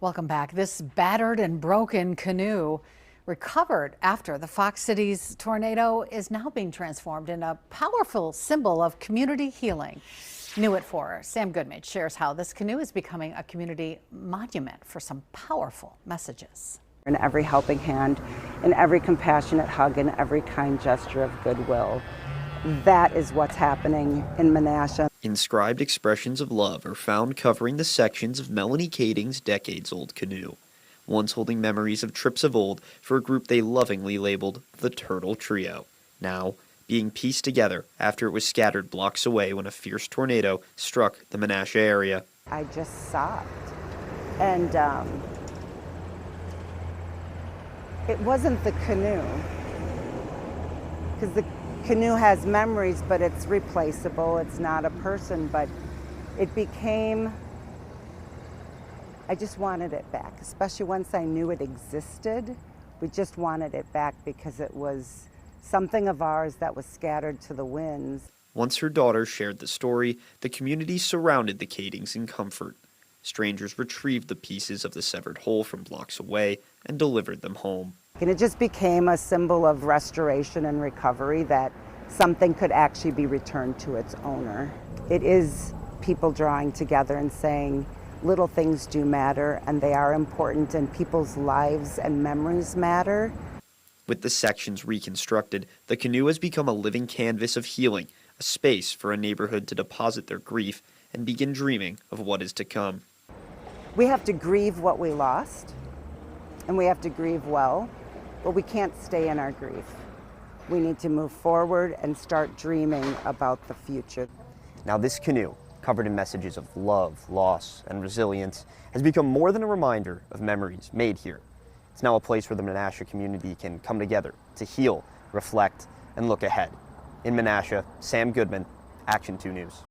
Welcome back. This battered and broken canoe recovered after the Fox Cities tornado is now being transformed in a powerful symbol of community healing. New at 4, Sam Goodman shares how this canoe is becoming a community monument for some powerful messages. In every helping hand, in every compassionate hug, in every kind gesture of goodwill. That is what's happening in Menasha. Inscribed expressions of love are found covering the sections of Melanie Kading's decades-old canoe, once holding memories of trips of old for a group they lovingly labeled the Turtle Trio, now being pieced together after it was scattered blocks away when a fierce tornado struck the Menasha area. I just sobbed. And it wasn't the canoe, because the canoe has memories, but it's replaceable. It's not a person, but it became, I just wanted it back, especially once I knew it existed. We just wanted it back because it was something of ours that was scattered to the winds. Once her daughter shared the story, the community surrounded the Kadings in comfort. Strangers retrieved the pieces of the severed whole from blocks away and delivered them home. And it just became a symbol of restoration and recovery, that something could actually be returned to its owner. It is people drawing together and saying little things do matter, and they are important, and people's lives and memories matter. With the sections reconstructed, the canoe has become a living canvas of healing, a space for a neighborhood to deposit their grief and begin dreaming of what is to come. We have to grieve what we lost, and we have to grieve well, but we can't stay in our grief. We need to move forward and start dreaming about the future. Now this canoe, covered in messages of love, loss, and resilience, has become more than a reminder of memories made here. It's now a place where the Menasha community can come together to heal, reflect, and look ahead. In Menasha, Sam Goodman, Action 2 News.